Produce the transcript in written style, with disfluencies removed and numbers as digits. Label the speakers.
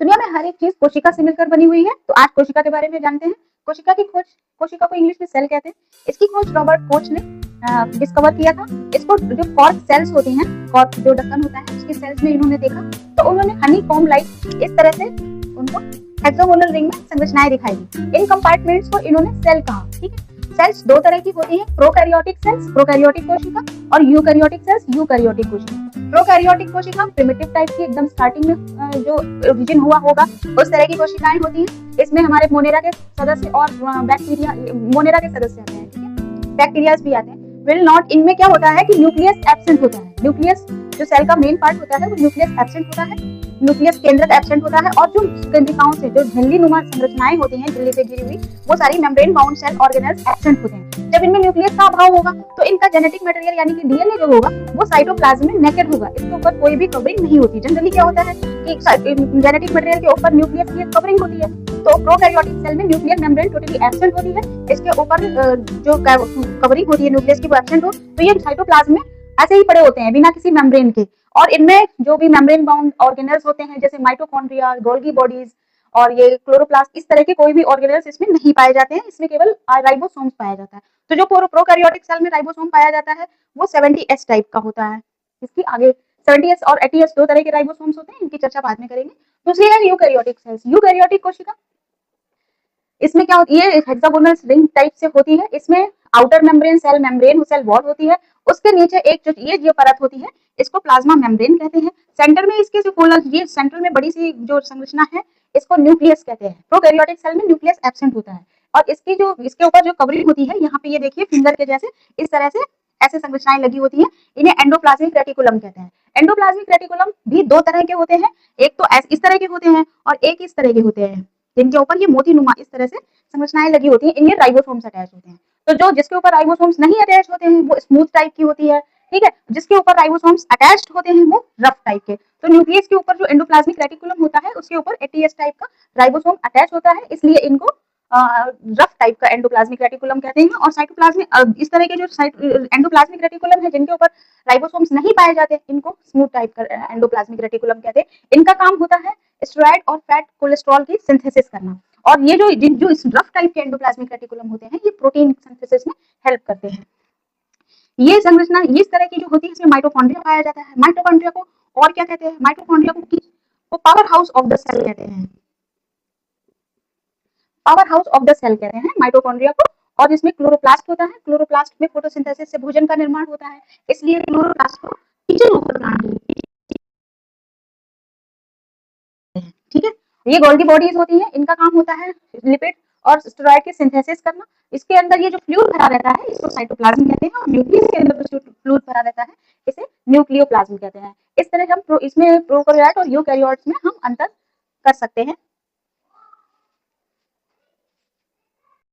Speaker 1: दुनिया में हर एक चीज कोशिका से मिलकर बनी हुई है। तो आज कोशिका के बारे में जानते हैं। कोशिका की खोज, कोशिका को इंग्लिश में सेल कहते हैं। इसकी खोज रॉबर्ट कोच ने डिस्कवर किया था। इसको जो कॉर्क सेल्स होती हैं, कॉर्क जो ढक्कन होता है उसके सेल्स में इन्होंने देखा, तो उन्होंने हनी कॉम्ब लाइक इस तरह से उनको हेक्सागोनल रिंग में संरचनाएं दिखाई दी। इन कंपार्टमेंट्स को इन्होंने सेल कहा। ठीक है, सेल्स दो तरह की होती हैं, प्रोकैरियोटिक सेल्स, प्रोकैरियोटिक कोशिका, और यूकैरियोटिक सेल्स, यूकैरियोटिक कोशिका। प्रोकैरियोटिक कोशिका प्रिमिटिव टाइप की, एकदम स्टार्टिंग में जो ओरिजिन हुआ होगा उस तरह की कोशिकाएं होती हैं। इसमें हमारे मोनेरा के सदस्य और बैक्टीरिया, मोनेरा के सदस्य आते हैं, ठीक है, बैक्टीरियाज भी आते हैं। विल नॉट, इनमें क्या होता है कि न्यूक्लियस एब्सेंट होता है। न्यूक्लियस जो सेल का मेन पार्ट होता है वो न्यूक्लियस एब्सेंट होता है, न्यूक्लियस केंद्रक एब्सेंट होता है, और जो केंद्रिकाओं से जो झिल्ली नुमा संरचनाएं होती हैं, झिल्ली से घिरी हुई, वो सारी membrane bound cell organelles absent होते हैं। जब इनमें न्यूक्लियस का अभाव होगा तो इनका जेनेटिक मटेरियल यानी कि डीएनए जो होगा वो साइटोप्लाज्म में नेकेड होगा, इसके ऊपर कोई भी कवरिंग नहीं होती। जनरली क्या होता है कि जेनेटिक मटेरियल के ऊपर न्यूक्लियस की कवरिंग होती है, तो प्रोकैरियोटिक सेल में न्यूक्लियर मेम्ब्रेन टोटली एब्सेंट होती है, इसके ऊपर जो कवरिंग होती है न्यूक्लियस की वो एब्सेंट हो, तो ये साइटोप्लाज्म में ऐसे ही पड़े होते हैं बिना किसी मेम्ब्रेन के। और इनमें जो भी मेम्ब्रेन बाउंड ऑर्गेनेल्स होते हैं जैसे माइटोकॉन्ड्रिया, गोल्गी बॉडीज और ये क्लोरोप्लास्ट, इस तरह के कोई भी ऑर्गेनेल्स इसमें नहीं पाए जाते हैं। इसमें केवल राइबोसोम्स पाया जाता है। तो जो प्रोकैरियोटिक सेल में राइबोसोम पाया जाता है वो 70S टाइप का होता है। इसकी आगे 70S और 80S दो तरह के राइबोसोम्स होते हैं, इनकी चर्चा बाद में करेंगे। दूसरी है यूकैरियोटिक सेल्स। यूकैरियोटिक कोशिका, इसमें क्या होती है, हेक्सागोनल रिंग टाइप से होती है। इसमें आउटर मेम्ब्रेन, सेल वॉल होती है, उसके नीचे एक जो परत होती है इसको प्लाज्मा मेम्ब्रेन कहते हैं। सेंटर में इसके जो पोलर, ये सेंटर में बड़ी सी जो संरचना है इसको न्यूक्लियस कहते हैं। प्रोकैरियोटिक सेल में न्यूक्लियस एब्सेंट होता है, और इसकी जो इसके ऊपर जो कवरिंग होती है, यहाँ पे ये देखिए फिंगर के जैसे इस तरह से ऐसे संरचनाएं लगी होती हैं, इन्हें एंडोप्लाज्मिक रेटिकुलम कहते हैं। एंडोप्लाज्मिक रेटिकुलम भी दो तरह के होते हैं, एक तो इस तरह के होते हैं और एक इस तरह के होते हैं, जिनके ऊपर ये मोती नुमा इस तरह से संरचनाएं लगी होती हैं, इनमें राइबोसोम्स अटैच होते हैं। तो जो जिसके ऊपर राइबोसोम्स नहीं अटैच होते हैं वो स्मूथ टाइप की होती है, ठीक है। जिसके ऊपर राइबोसोम्स अटैच्ड होते हैं वो रफ टाइप के। तो न्यूक्लियस के ऊपर जो एंडोप्लाज्मिक रेटिकुलम होता है उसके ऊपर 80S टाइप का राइबोसोम अटैच होता है, इसलिए इनको रफ टाइप का एंडोप्लाज्मिक रेटिकुलम कहते हैं। और साइटोप्लाज्मिक, इस तरह के जो एंडोप्लाज्मिक रेटिकुलम है जिनके ऊपर राइबोसोम्स नहीं पाए जाते, इनको स्मूथ टाइप का एंडोप्लाज्मिक रेटिकुलम कहते हैं। इनका काम होता है स्टेरॉइड और फैट कोलेस्ट्रॉल की सिंथेसिस करना। और ये जो जो इस रफ टाइप के एंडोप्लाज्मिक रेटिकुलम होते हैं ये प्रोटीन सिंथेसिस में हेल्प करते हैं। ये संरचना इस तरह की जो होती है इसमें माइटोकॉन्ड्रिया पाया जाता है। माइटोकॉन्ड्रिया को और क्या कहते हैं, माइटोकॉन्ड्रिया को power house of the cell कहते हैं। Power house of the cell कहते हैं माइटोकॉन्ड्रिया को। और इसमें क्लोरोप्लास्ट होता है, क्लोरोप्लास्ट में फोटोसिंथेसिस से भोजन का निर्माण होता है, इसलिए क्लोरोप्लास्ट को किचन ऊपर ठीक है। ये गोल्गी बॉडीज होती है, इनका काम होता है लिपिड और स्टेरॉइड की सिंथेसिस करना। इसके अंदर ये जो फ्लूइड भरा रहता है इसको साइटोप्लाज्म कहते हैं, और न्यूक्लियस के अंदर जो फ्लूइड भरा रहता है इसे न्यूक्लियोप्लाज्म कहते हैं। इस तरह हम इसमें प्रोकैरियोट और यूकैरियोट्स में हम अंतर कर सकते हैं।